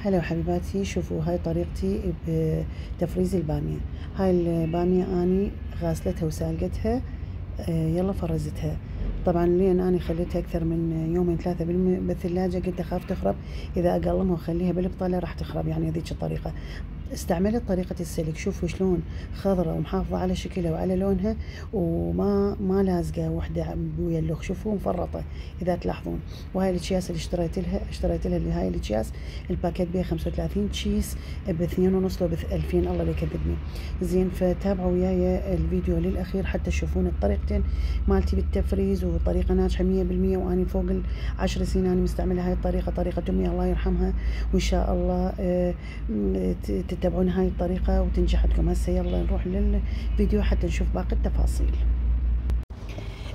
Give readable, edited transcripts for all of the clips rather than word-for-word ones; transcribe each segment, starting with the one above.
هلا حبيباتي، شوفوا هاي طريقتي بتفريز البامية. هاي البامية اني غاسلتها وسالقتها، يلا فرزتها. طبعا لين اني خليتها اكثر من يومين ثلاثة بالثلاجة، قلت اخاف تخرب، اذا اقلمها واخليها بالبطالة راح تخرب، يعني هذيك الطريقة. استعملت طريقة السلق، شوفوا شلون خضرة ومحافظة على شكلها وعلى لونها، وما لازقة وحدة ويا اللخ، شوفوا مفرطة إذا تلاحظون. وهاي الأكياس اللي اشتريت لها اللي هاي الأكياس الباكيت بيها 35 كيس ب2.5 لو ب2000، الله لا يكذبني. زين، فتابعوا وياي الفيديو للأخير حتى تشوفون الطريقتين مالتي بالتفريز، وطريقة ناجحة 100%. وأني فوق 10 سنين أنا مستعملة هاي الطريقة، طريقة أمي الله يرحمها، وإن شاء الله تتبعون هاي الطريقة وتنجح عندكم. هسه يلا نروح للفيديو حتى نشوف باقي التفاصيل.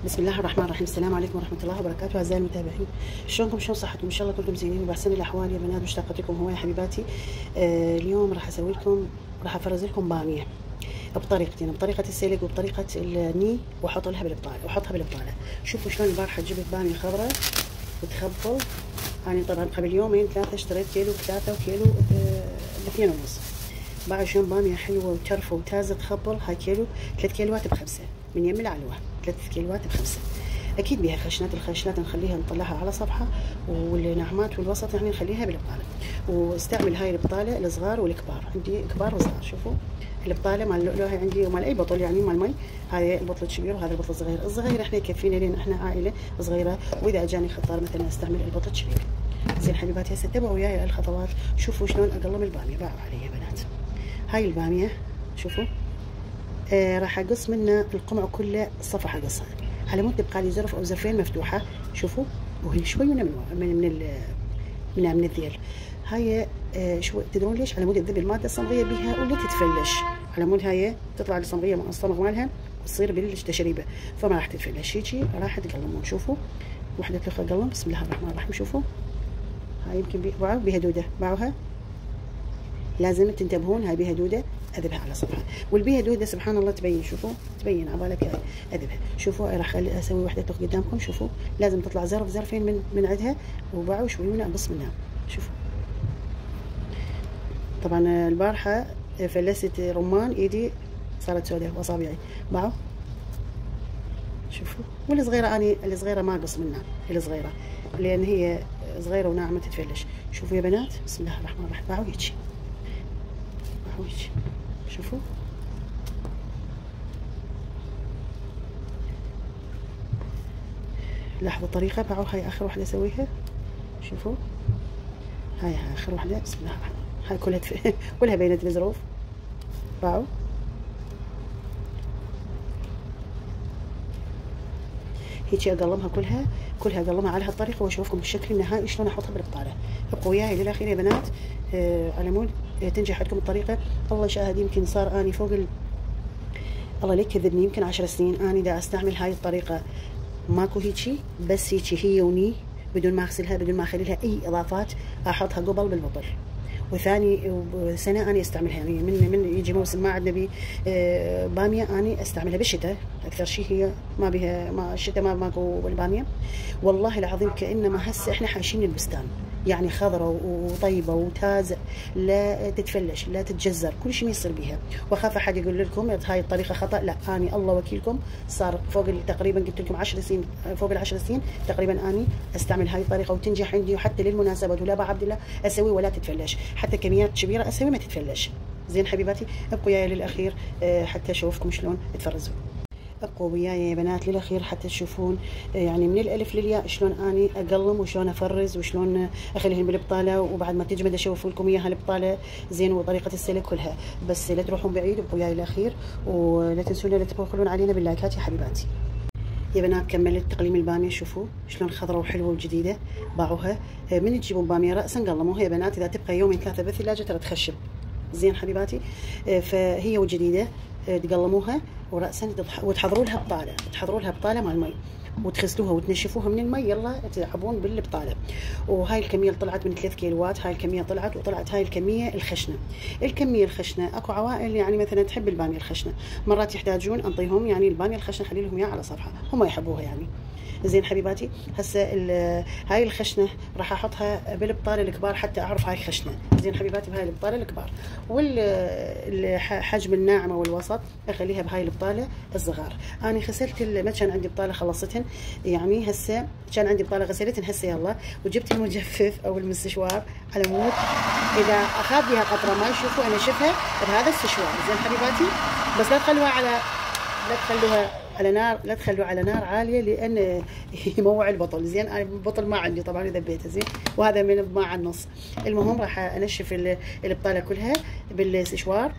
بسم الله الرحمن الرحيم. السلام عليكم ورحمة الله وبركاته أعزائي المتابعين، شلونكم؟ شلون صحتكم؟ إن شاء الله كلكم زينين وبأحسن الأحوال يا بنات. مشتاقة لكم هو يا حبيباتي. اليوم راح أفرز لكم بامية بطريقتين، بطريقة السلق وبطريقة الني، وأحطها بالبطالة. شوفوا شلون البارحة جبت بامية خضراء وتخبل. أنا طبعا قبل يومين ثلاثة اشتريت كيلو ب3 وكيلو ب2.5. بعد شلون بامية حلوة وترفة وتازة تخبل. هاي كيلو 3 كيلوات ب5 من يم العلوة، 3 كيلوات ب5. أكيد بيها الخشنات نخليها نطلعها على صفحة، والنعمات والوسط يعني نخليها بالبطالة. واستعمل هاي البطالة الصغار والكبار، عندي كبار وصغار. شوفوا البطالة مال لؤلؤة عندي ومال أي بطل يعني مال مي، هاي البطل الكبير وهذا البطل الصغير. الصغير احنا يكفينا لين احنا عائلة صغيرة، وإذا أجاني خطار مثلا استعمل البطل الكبير. زين حبيباتي، هسه تبعوا وياي الخطوات. شوفوا شلون اقلم الباميه. باعوا علي يا بنات. هاي الباميه شوفوا، راح اقص منها القمع كله، صفحه اقصها على مود تبقى لي زرف او زرفين مفتوحه. شوفوا، وهي شوي من الذيل. هاي شوي، تدرون ليش؟ على مود تذبي الماده الصمغيه بها ولا تتفلش، على مود هاي تطلع الصمغيه مع الصمغ مالها وتصير بالتشريبه، فما راح تتفلش. هيجي راح تقلمون. شوفوا وحده تلخ قلم. بسم الله الرحمن الرحيم. شوفوا هاي يمكن باعوا بها دوده، باعوها لازم تنتبهون. هاي بها دوده اذبها على صفحه، والبيها دوده سبحان الله تبين. شوفوا تبين عبالك هاي اذبها. شوفوا راح اسوي وحده تخ قدامكم. شوفوا لازم تطلع زرفين من عندها، وباعوا شوي ونقص منها. شوفوا طبعا البارحه فلست رمان، ايدي صارت سوداء واصابعي. باعوا شوفوا. والصغيره اني الصغيره ما اقص منها، الصغيره لان هي صغيره وناعمه تتفلش. شوفوا يا بنات، بسم الله الرحمن الرحيم. باعوا هيجي، باعوا هيجي. شوفوا لاحظوا الطريقه. باعوا هاي اخر وحده اسويها. شوفوا هاي اخر وحده. بسم الله الرحمن الرحيم. هاي كلها كلها بينت بظروف. باعوا هيجي اقلمها كلها اقلمها على هالطريقه، واشوفكم بالشكل النهائي شلون احطها بالبطاله. ابقوا وياي للاخير يا بنات، على مود تنجح عندكم الطريقه. الله يشاهد، يمكن صار اني فوق الله لا يكذبني يمكن 10 سنين اني دا استعمل هاي الطريقه. ماكو هيجي، بس هيجي هي وني، بدون ما اغسلها، بدون ما اخلي لها اي اضافات، احطها قبل بالبطل. وثاني سنه اني استعملها، يعني من يجي موسم ما عندنا بي باميه اني استعملها بالشتاء اكثر شيء. هي ما بها، ما الشتاء ماكو بالباميه. والله العظيم كانما هسه احنا حايشين البستان، يعني خضرة وطيبة وتازة، لا تتفلش لا تتجزر، كل شيء ما يصير بيها. واخاف احد يقول لكم هاي الطريقة خطأ. لا، اني الله وكيلكم صار فوق تقريبا قلت لكم 10 سنين، فوق 10 سنين تقريبا اني استعمل هاي الطريقة وتنجح عندي. وحتى للمناسبات ولا عبد الله اسوي ولا تتفلش، حتى كميات كبيرة اسوي ما تتفلش. زين حبيباتي، ابقوا وياي للاخير حتى اشوفكم شلون تفرزوا. ابقوا وياي يا بنات للاخير حتى تشوفون يعني من الالف للياء شلون اني اقلم وشلون افرز وشلون اخليهم بالبطاله، وبعد ما تجمد اشوف لكم اياها البطاله زين وطريقه السلق كلها. بس لا تروحون بعيد، ابقوا وياي للاخير، ولا تنسون لا تبخلون علينا باللايكات يا حبيباتي. يا بنات كملت تقليم الباميه. شوفوا شلون خضره وحلوه وجديده. باعوها من تجيبون باميه راسا قلموها يا بنات، اذا تبقى يومين ثلاثه بالثلاجه ترى تخشب. زين حبيباتي، فهي وجديده تقلموها وراسا وتحضروا لها بطاله مال مي، وتغسلوها وتنشفوها من المي. يلا تلعبون بالبطاله. وهاي الكميه اللي طلعت من 3 كيلوات، هاي الكميه وطلعت هاي الكميه الخشنه. اكو عوائل يعني مثلا تحب الباميه الخشنه، مرات يحتاجون انطيهم يعني الباميه الخشنه، خلي لهم اياها على صفحه، هم يحبوها يعني. زين حبيباتي. هسه هاي الخشنه راح احطها بالبطاله الكبار حتى اعرف هاي خشنه. زين حبيباتي بهاي البطاله الكبار، والحجم الناعمه والوسط اخليها بهاي البطاله الصغار. انا غسلت ما كان عندي بطاله خلصتهن، يعني هسه كان عندي بطاله غسلتهن هسه يلا، وجبت المجفف او المستشوار على مود اذا اخذ بها قطره ماء. شوفوا انا شفها بهذا السشوار. زين حبيباتي، بس لا تخلوها على نار عاليه لان يموع البطل. زين انا البطل ما عندي طبعا ذبيته. زين وهذا من ماء على النص. المهم راح انشف البطاله كلها بالسشوار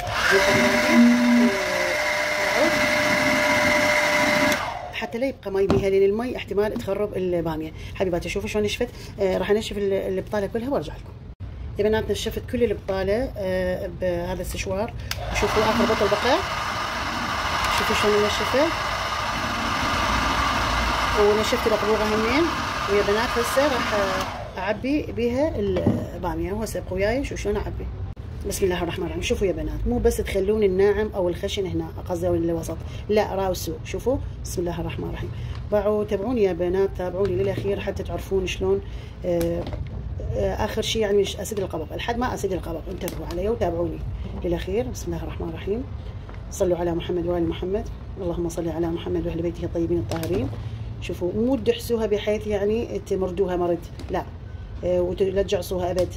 حتى لا يبقى مي بيها، لان المي احتمال تخرب الباميه. حبيباتي شوفوا شلون نشفت. راح انشف البطاله كلها وارجع لكم. يا بنات نشفت كل البطاله بهذا السشوار، وشوفوا اخر بطل بقى، شوفوا شلون نشفه، ونشفت القبوره همين. ويا بنات هسه راح اعبي بيها الباميه. وهسه ابقوا وياي شو شلون اعبي. بسم الله الرحمن الرحيم. شوفوا يا بنات، مو بس تخلون الناعم او الخشن هنا قصدي او الوسط، لا راوسوا. شوفوا بسم الله الرحمن الرحيم. باعوا تابعوني يا بنات، تابعوني للاخير حتى تعرفون شلون اخر شيء يعني مش اسد القبق لحد ما اسد القبق. انتبهوا علي وتابعوني للاخير. بسم الله الرحمن الرحيم. صلوا على محمد وآل محمد. اللهم صل على محمد واهل بيته الطيبين الطاهرين. شوفوا مو تدحسوها بحيث يعني تمردوها مرد، لا ولا تجعصوها ابد،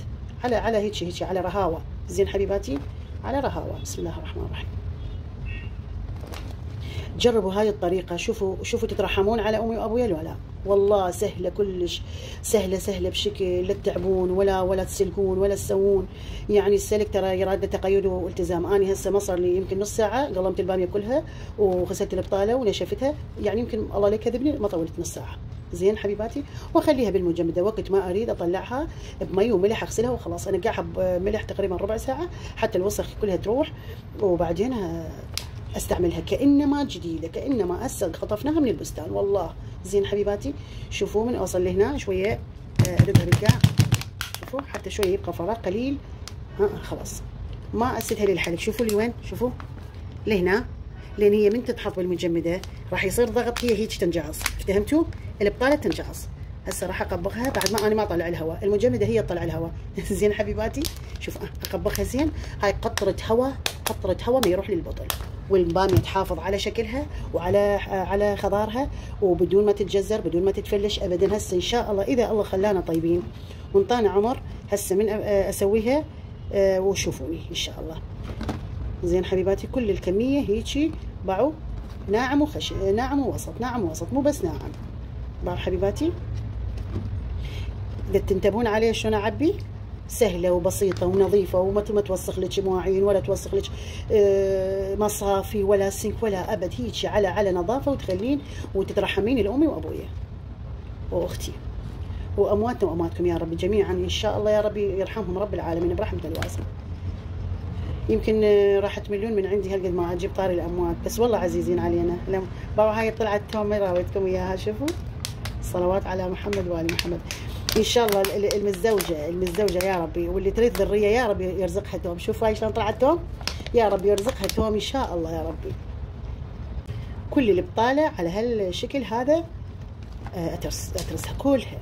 على هيك على رهاوه. زين حبيباتي على رهاوه. بسم الله الرحمن الرحيم. جربوا هاي الطريقه. شوفوا تترحمون على امي وابويا لو لا؟ والله سهله كلش، سهله بشكل لا تتعبون ولا تسلكون ولا تسوون. يعني السلك ترى يراد تقيد والتزام. اني هسه ما صار لي يمكن نص ساعه قلمت الباميه كلها وغسلت البطاله ونشفتها، يعني يمكن الله لا يكذبني ما طولت نص ساعه. زين حبيباتي، واخليها بالمجمده وقت ما اريد اطلعها بمي وملح اغسلها وخلاص. انقعها بملح تقريبا ربع ساعه حتى الوسخ كلها تروح، وبعدين استعملها كانما جديده، كانما هسه خطفناها من البستان والله. زين حبيباتي شوفوا من اوصل لهنا شويه ادقها بالكاع، شوفوا حتى شويه يبقى فراغ قليل. خلاص ما اسدها للحلق. شوفوا لي وين، شوفوا لهنا، لان هي من تتحط بالمجمده راح يصير ضغط هي هيك تنجعص. افتهمتوا؟ البطاله تنجعص. هسه راح اقبقها بعد ما انا ما اطلع الهواء، المجمده هي تطلع الهواء. زين حبيباتي شوف اقبقها زين. هاي قطره هواء ما يروح للبطل، والباميه تحافظ على شكلها وعلى خضارها وبدون ما تتجزر بدون ما تتفلش ابدا. هسه ان شاء الله اذا الله خلانا طيبين وانطانا عمر هسه من اسويها وشوفوني ان شاء الله. زين حبيباتي كل الكميه هيجي باعوا ناعم وخشن، ناعم ووسط، ناعم ووسط، مو بس ناعم. باعوا حبيباتي اذا تنتبهون عليه شلون اعبي، سهله وبسيطه ونظيفه وما توسخ لك مواعين ولا توسخ لك مصافي ولا سنك ولا ابد. هيك على نظافه وتخلين وتترحمين لامي وابويا واختي وامواتنا وامواتكم يا رب جميعا ان شاء الله. يا رب يرحمهم رب العالمين برحمته الواسعه. يمكن راح تملون من عندي هالقد ما اجيب طاري الاموات، بس والله عزيزين علينا. بابا هاي طلعت توم راويتكم اياها. شوفوا صلوات على محمد وآل محمد. ان شاء الله المتزوجه يا ربي واللي تريد ذريه يا رب يرزقها توم. شوف هاي شلون طلعت توم، يا رب يرزقها توم ان شاء الله يا ربي. كل البطاله على هالشكل هذا اترسها كلها.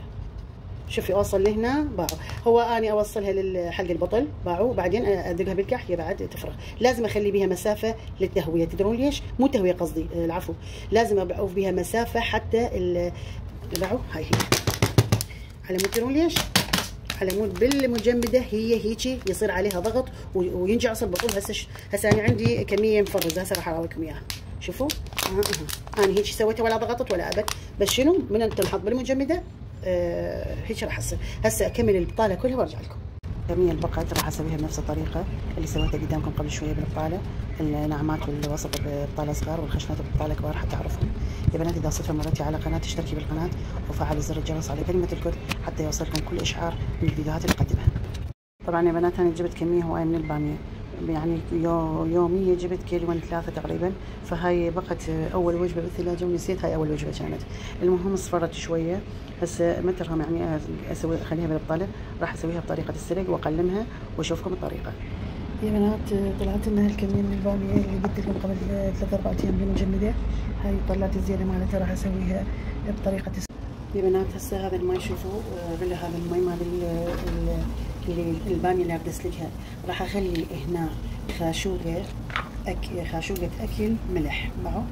شوفي اوصل لهنا باعوا. هو اني اوصلها لحلق البطل باعوا، بعدين ادقها بالكح هي بعد تفرغ. لازم اخلي بها مسافه للتهويه. تدرون ليش؟ مو تهويه قصدي العفو، لازم ابعوف بها مسافه حتى باعوا هاي على مود. تدرون ليش؟ على مود بالمجمده هي هيجي يصير عليها ضغط وينجعص البطل. هسه انا عندي كميه مفرزه هسه راح اراويكم اياها. شوفوا انا هيك سويتها ولا ضغطت ولا ابد، بس شنو من تنحط بالمجمده هيك راح تصير. هسه اكمل البطاله كلها وارجع لكم. جميع البقعات راح اسويها بنفس الطريقه اللي سويتها قدامكم قبل شويه بالبطاله. الناعمات والوسط ببطاله صغار والخشنات ببطاله كبار حتى تعرفون. يا بنات اذا صدفه مرتي على قناه اشتركي بالقناه وفعلي زر الجرس على كلمه الكل حتى يوصلكم كل اشعار من الفيديوهات اللي اقدمها. طبعا يا بنات انا جبت كميه هوايه من الباميه، يعني يوميا جبت كيلو 3 تقريبا. فهاي بقت اول وجبه بالثلاجه ونسيت هاي اول وجبه كانت. المهم اصفرت شويه. هسه ما ترهم يعني اخليها بالبطاله. راح اسويها بطريقه السلق واقلمها واشوفكم الطريقه. يا بنات طلعت لنا هالكمية من البامية اللي قلت لكم قبل 3-4 أيام بالمجمدة. هاي طلعت الزيادة مالتها راح أسويها بطريقة يا بنات. هسه هذا المي شوفوا غلى هذا المي مال البامية اللي أغسلها. راح أخلي هنا خاشوقة أكل ملح معه،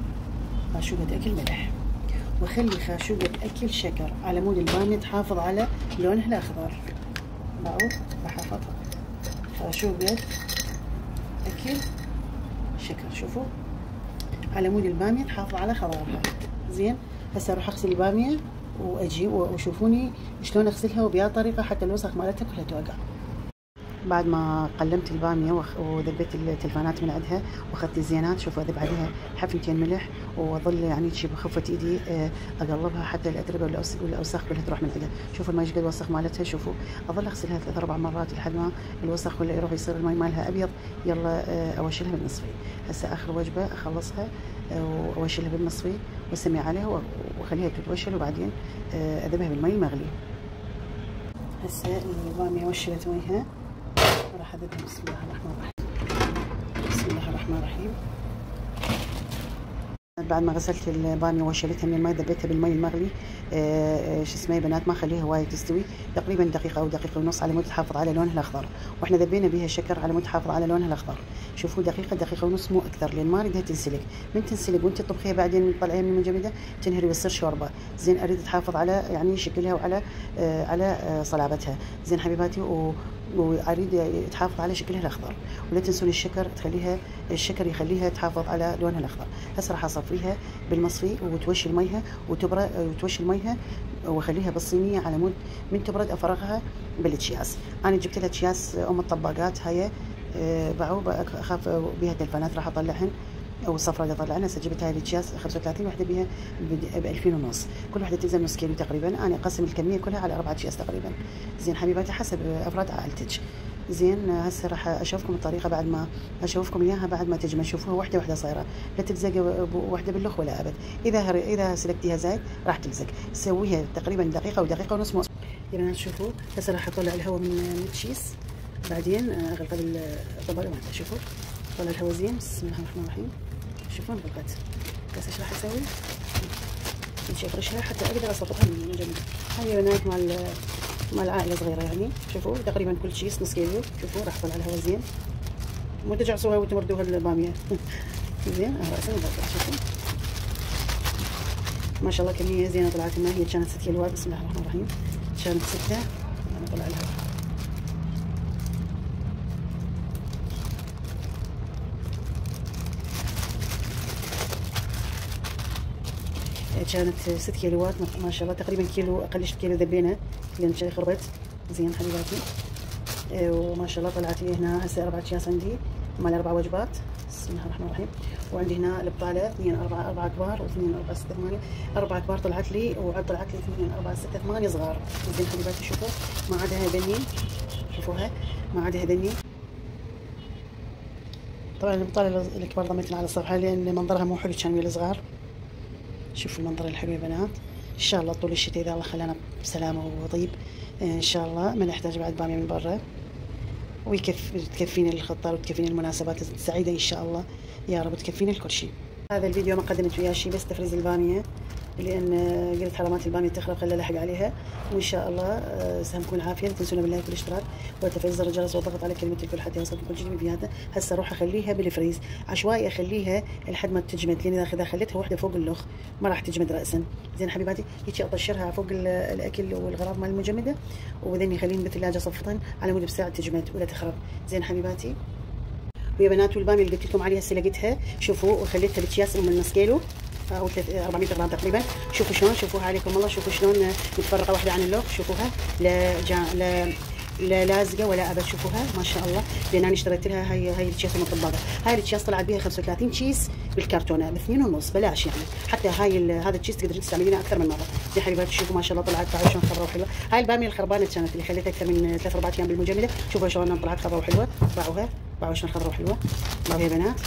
خاشوقة أكل ملح، وخلي خاشوقة أكل شكر على مود البامية تحافظ على لونها الأخضر. معه راح أحط خاشوقة أكل شكر، شوفوا على مود البامية تحافظ على خضارها. زين هسه اروح اغسل البامية واجي وشوفوني شلون اغسلها وبيا طريقة حتى الوسخ مالتها كلها توقع. بعد ما قلمت البامية وذبيت التلفانات من عندها واخذت الزينات، شوفوا اذب عليها حفنتين ملح واظل يعني شي بخفة ايدي اقلبها حتى الاتربة والاوساخ كلها تروح من عندها. شوفوا المي قد وسخ مالتها، شوفوا اظل اغسلها 3-4 مرات لحد ما الوسخ كله يروح يصير المي مالها ابيض. يلا اوشلها بالمصفي. هسه اخر وجبة اخلصها واوشلها بالمصفي واسمي عليها واخليها تتوشل وبعدين اذبها بالمي المغلي. هسه البامية وشلت ميها راح اذبها. بسم الله الرحمن الرحيم. بسم الله الرحمن الرحيم. بعد ما غسلت الباميه وشلتها من المي ذبيتها بالمي المغلي. شو اسمه يا بنات، ما اخليها وايد تستوي، تقريبا دقيقه او دقيقه ونص على مود تحافظ على لونها الاخضر. واحنا ذبينا بها شكر على مود تحافظ على لونها الاخضر. شوفوا دقيقه ونص مو اكثر، لان ما اريدها تنسلق. من تنسلق وانت تطبخيها بعدين تطلعيها من المجمده تنهري وتصير شوربه. زين اريد تحافظ على يعني شكلها وعلى على صلابتها. زين حبيباتي واريد تحافظ على شكلها الاخضر. ولا تنسون الشكر، تخليها الشكر يخليها تحافظ على لونها الاخضر. هسه راح اصفيها بالمصفي وتوشي ميها وتبرد، وتوشي ميها واخليها بالصينيه على مود من تبرد افرغها بالاكياس. انا جبت لها اكياس الطباقات هاي باعوا، اخاف بها تلفانات راح اطلعهن او الصفرة اللي طلعنا. هسه جبت هاي الاكياس 35 وحده بها ب 2500، كل وحده تلزم نص كيلو تقريبا. انا اقسم الكميه كلها على 4 اكياس تقريبا. زين حبيباتي حسب افراد عائلتك. زين هسه راح اشوفكم الطريقه بعد ما اشوفكم اياها بعد ما تجمع. شوفوها وحده صايره، لا تلزق وحده باللخ ولا ابد. اذا سلكتيها زايد راح تلزق. سويها تقريبا دقيقه ودقيقه ونص. يا بنات شوفوا هسه راح اطلع الهواء من التشيس، بعدين اغلق الطبق. شوفوا طلع الهواء زين. بسم الله الرحمن الرحيم. شوفون غلقت. بس ايش راح اسوي؟ امشي افرشها حتى اقدر اصفطها من الجنب. هاي يا بنات مال عائله صغيره يعني. شوفوا تقريبا كل شيء نص كيلو. شوفوا راح اطلع الهواء زين، مو تجعصوها وتمردوها الباميه. زين راسا وباقي. شوفوا ما شاء الله كميه زينه طلعت لنا. هي كانت 6 كيلوات. بسم الله الرحمن الرحيم. كانت 6. انا اطلع الهواء. كانت 6 كيلوات ما شاء الله، تقريبا كيلو اقلش كيلو ذبينا لان شي خربت. زين حبيباتي وما شاء الله طلعت لي هنا هسه 4 اكياس عندي مال 4 وجبات. بسم الله الرحمن الرحيم. وعندي هنا البطاله 2 4 كبار و2 4 6 8 4 كبار طلعت لي، وعد طلعت لي 2 4 6 8 صغار. زين حبيباتي شوفوا ما عدا هذني، شوفوها ما عدا هذني. طبعا البطاله الكبار ضميتنا على الصفحه لان منظرها مو حلو كان ويا الصغار. شوفوا المنظر الحلو يا بنات. ان شاء الله طول الشتاء اذا الله خلانا بسلامه وطيب ان شاء الله ما نحتاج بعد باميه من برا، تكفينا الخطه وتكفينا المناسبات السعيده ان شاء الله يا رب، تكفينا الكل شيء. هذا الفيديو ما قدمت وياه شيء بس تفريز الباميه، لان قلت حرامات الباميه تخرب خلي الحق عليها. وان شاء الله يسهمكم العافيه. لا تنسونا باللايك والاشتراك وتفعيل زر الجرس والضغط على كلمه الكل حتى يوصلكم كل جديد من فيديوهاتنا. هسه اروح اخليها بالفريز عشوائي، اخليها لحد ما تجمد، لان اذا خليتها وحده فوق اللخ ما راح تجمد راسا. زين حبيباتي هيك اطشرها فوق الاكل والغراض مال المجمده، وبعدين خليهم بالثلاجه صفطا على مود بساعه تجمد ولا تخرب. زين حبيباتي ويا بنات والباميه اللي قلت لكم عليها هسه لقيتها. شوفوا وخليتها باكياس من نص كيلو او 400 غرام تقريبا. شوفوا شلون، شوفوها عليكم الله، شوفوا شلون متفرقه واحده عن اللوك. شوفوها لا لازقه ولا ابد. شوفوها ما شاء الله، لان انا اشتريت لها هاي الكيس المطبقه. هاي الكيس طلعت بها 35 كيس بالكرتونه ب 2.5 بلاش يعني. حتى هذا الكيس تقدرين تستعملينه اكثر من مره. زي حبيباتي شوفوا ما شاء الله طلعت بعد شلون خضراء وحلوه. هاي الباميه الخربانه كانت اللي خليتها اكثر من 3-4 ايام بالمجمده. شوفوا شلون طلعت خضراء وحلوه. باعوها شلون خضراء وحلوه. باعوا يا بنات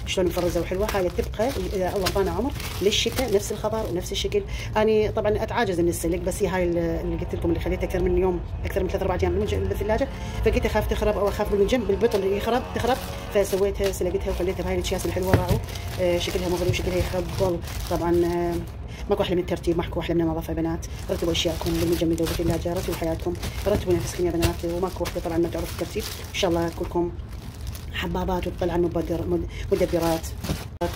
شلون مفرزه وحلوه. هاي تبقى اذا الله طانا عمر للشتاء نفس الخضار ونفس الشكل. اني طبعا اتعاجز اني اسلق، بس هي هاي اللي قلت لكم اللي خليتها اكثر من يوم، اكثر من 3 4 ايام بالثلاجه، فقلت اخاف تخرب او اخاف من الجنب بالبطل تخرب، فسويتها سلقتها وخليتها بهاي الاكياس الحلوه. راعوا شكلها مغري وشكلها يخبل. طبعا ماكو احلى من الترتيب، ماكو احلى من النظافه يا بنات. رتبوا اشياءكم بالمجمده وبالثلاجه، رتبوا حياتكم، رتبوا نفسكم يا بنات، وماكو وحده طبعا ما تعرف الترتيب. ان شاء الله كلكم حبابات وطلع مدبرات،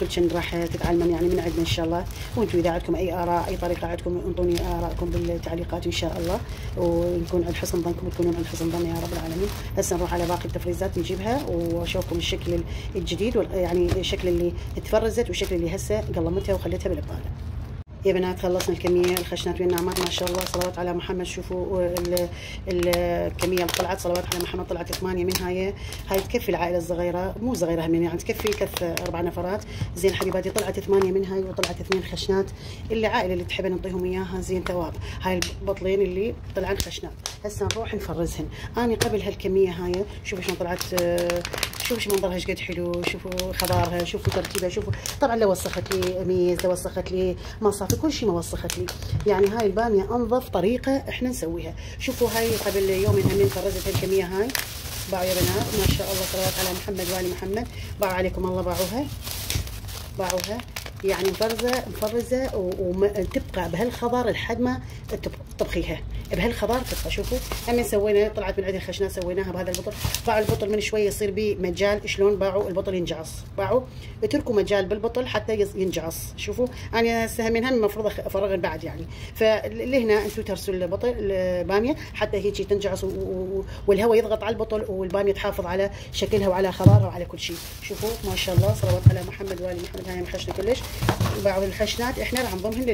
كل شيء راح تتعلمون يعني من عندنا ان شاء الله. وانتم اذا عندكم اي اراء اي طريقه عندكم انطوني ارائكم بالتعليقات ان شاء الله، ونكون عند حسن ظنكم وتكونون عند حسن ظني يا رب العالمين. هسه نروح على باقي التفريزات نجيبها واشوفكم الشكل الجديد، يعني الشكل اللي تفرزت والشكل اللي هسه قلمتها وخليتها بالبقاله. يا بنات خلصنا الكميه، الخشنات والنعمات ما شاء الله، صلوات على محمد. شوفوا الكميه اللي طلعت، صلوات على محمد، طلعت 8 من هاي تكفي العائله الصغيره، مو صغيره هم يعني تكفي 4 نفرات. زين حبيباتي طلعت 8 من هاي، وطلعت 2 خشنات. العائله اللي تحب نعطيهم اياها زين ثواب. هاي البطلين اللي طلعن خشنات هسه نروح نفرزهن. اني قبل هالكميه هاي شوفوا شلون طلعت، شوفوا شو منظرها ايش قد حلو، شوفوا خضارها، شوفوا ترتيبها، شوفوا طبعا لو وسخت لي ميز، لو وسخت لي مصافي، كل شيء ما وسخت لي. يعني هاي الباميه انظف طريقه احنا نسويها. شوفوا هاي قبل يومين همين فرزت هالكميه هاي. باعوا يا بنات ما شاء الله، صلوات على محمد وآل محمد. باعوا عليكم الله، باعوها يعني مفرزه وتبقى بهالخضار لحد ما تطبخيها بهالخضار تبقى. شوفوا هم سوينا، طلعت من عندي الخشنات سويناها بهذا البطل. باعوا البطل من شويه يصير بيه مجال، شلون باعوا البطل ينجعص، باعوا اتركوا مجال بالبطل حتى ينجعص. شوفوا انا هسه من هم المفروض افرغ بعد يعني، فاللي هنا انتم ترسوا البطل الباميه حتى هيك تنجعص والهواء يضغط على البطل، والباميه تحافظ على شكلها وعلى خضارها وعلى كل شيء. شوفوا ما شاء الله، صلوات على محمد وآل محمد. هاي محشنه كلش. باعوا الخشنات احنا راح نضمهن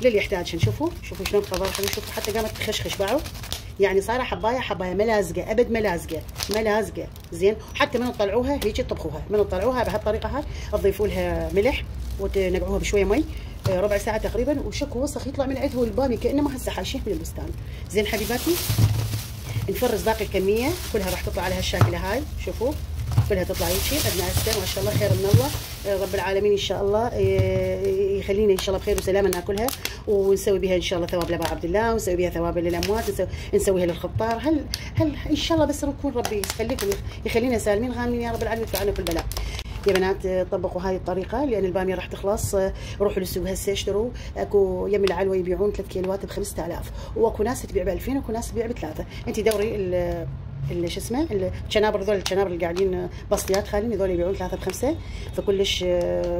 للي يحتاجهن. شوفوا شلون خضار حلو، شوفوا حتى قامت تخشخش. باعوا يعني صايره حبايه ما لازقه ابد، ما لازقه زين. حتى من تطلعوها هيك تطبخوها، من تطلعوها بهالطريقه هاي تضيفوا لها ملح وتنقعوها بشويه مي ربع ساعه تقريبا، وشكو وسخ يطلع من عندها البامي كانه ما هسه حاشيه من البستان. زين حبيباتي نفرز باقي الكميه كلها، راح تطلع على هالشاكله هاي. شوفوا كلها تطلع هيك عندنا هسه ما شاء الله، خير من الله رب العالمين. ان شاء الله يخلينا ان شاء الله بخير وسلامه ناكلها، ونسوي بها ان شاء الله ثواب لابا عبد الله، ونسوي بها ثواب للاموات، نسويها للخطار. هل ان شاء الله بس نكون ربي يخليكم يخلينا سالمين غانمين يا رب العالمين، يدفع عنا كل بلاء. يا بنات طبقوا هاي الطريقه لان الباميه راح تخلص. روحوا للسوق هسه اشتروا، اكو يم العلوه يبيعون 3 كيلوات ب 5000، واكو ناس تبيع ب 2000، واكو ناس تبيع ب3. انت دوري شو اسمه الشنابر، ذول الشنابر اللي قاعدين بسطيات خالين، هذول يبيعون 3 ب5. فكلش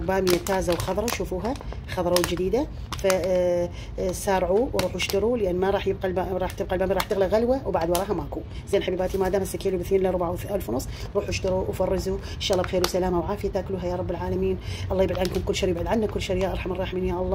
باميه تازه وخضره، شوفوها خضره وجديده. فسارعوا وروحوا اشتروا، لان ما راح راح تبقى الباميه راح تغلى غلوه وبعد وراها ماكو. زين حبيباتي ما دام الكيلو ب 2 ل 4,500 روحوا اشتروا وفرزوا ان شاء الله بخير وسلامه وعافيه تاكلوها يا رب العالمين. الله يبعد عنكم كل شر، يبعد عنا كل شر يا ارحم الراحمين يا الله.